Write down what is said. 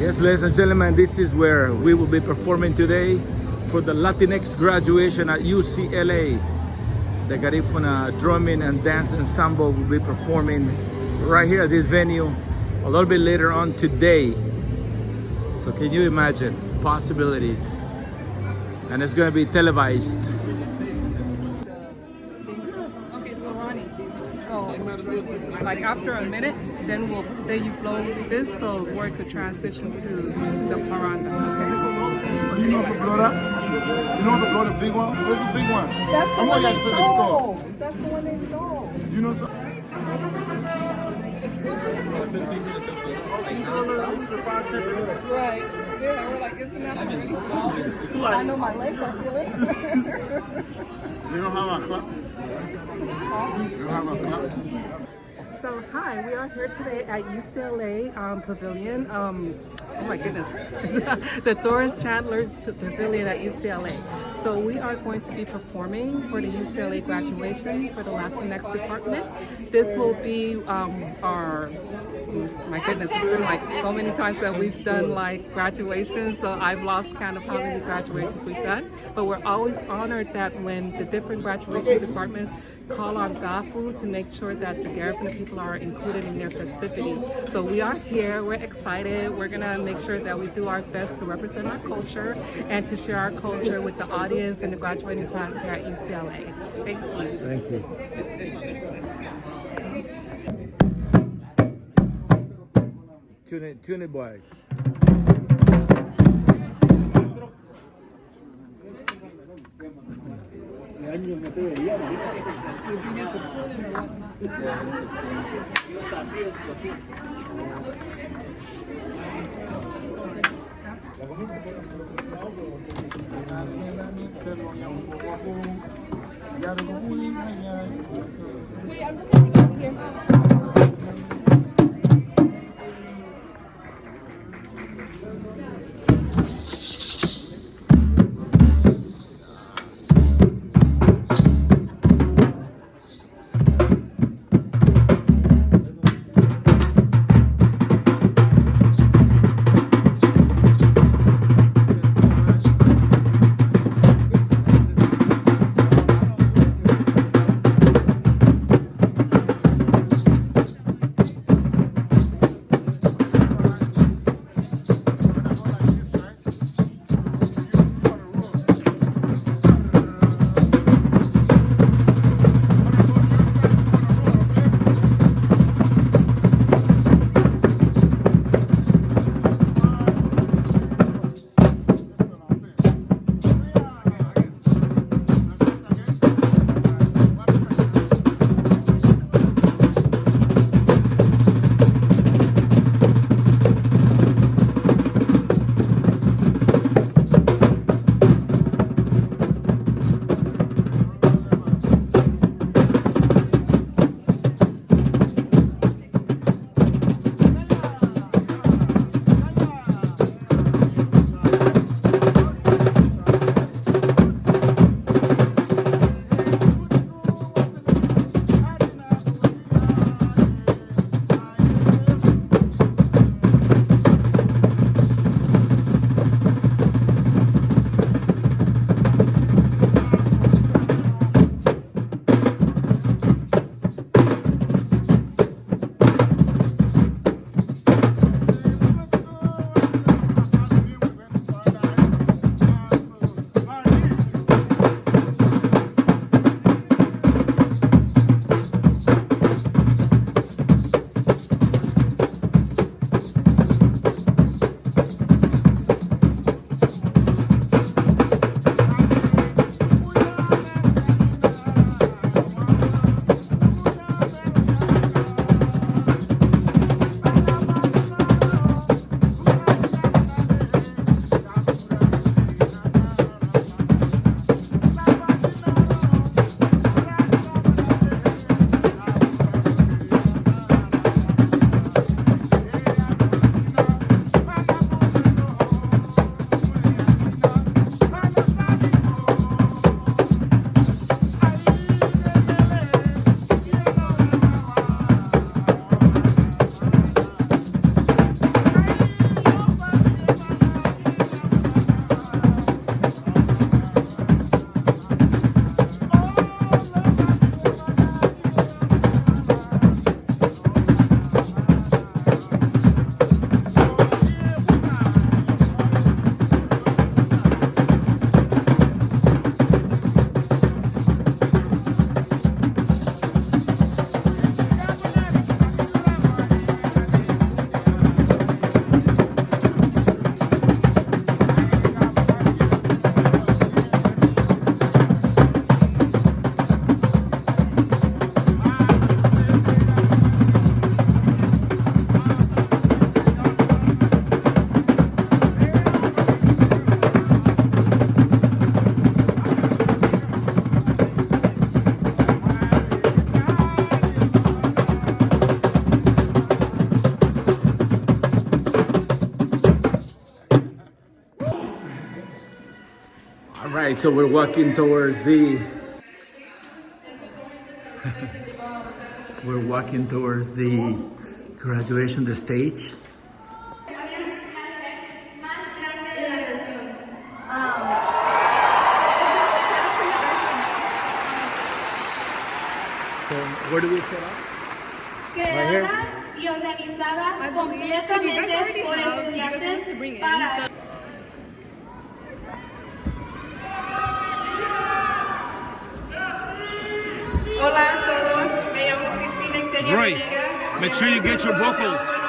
Yes, ladies and gentlemen, this is where we will be performing today for the Latinx graduation at UCLA. The Garifuna Drumming and Dance Ensemble will be performing right here at this venue a little bit later on today. So can you imagine possibilities? And it's going to be televised. Okay, so Ronnie, so like after a minute, then you flow this so word could transition to the paranda. Okay. You know how to blow that? You know how to blow the big one? Where's the big one? That's the one they stole. stole. That's the one they stole. You know something? 15 minutes actually. Extra 5-10 minutes. Right. Yeah, we're like, isn't that funny? I know my legs are feeling. You don't have a clap? You don't have a clap? So hi, we are here today at UCLA Pavilion. Oh my goodness, the Thorns Chandler Pavilion at UCLA. So we are going to be performing for the UCLA graduation for the Latinx department. This will be our, my goodness, it's been like so many times that we've done like graduations, so I've lost count of how many graduations we've done. But we're always honored that when the different graduation departments call on GAFU to make sure that the Garifuna people are included in their festivities. So we are here, we're excited, we're gonna make sure that we do our best to represent our culture and to share our culture with the audience and the graduating class here at UCLA. Thank you. Thank you. Tune it, boy. right, so we're walking towards the we're walking towards the graduation, the stage. So where do we set up? Right here. Y organizada completamente por estudiantes para... Hola a todos, me llamo Cristina Exterior. Roy, make sure you get your vocals.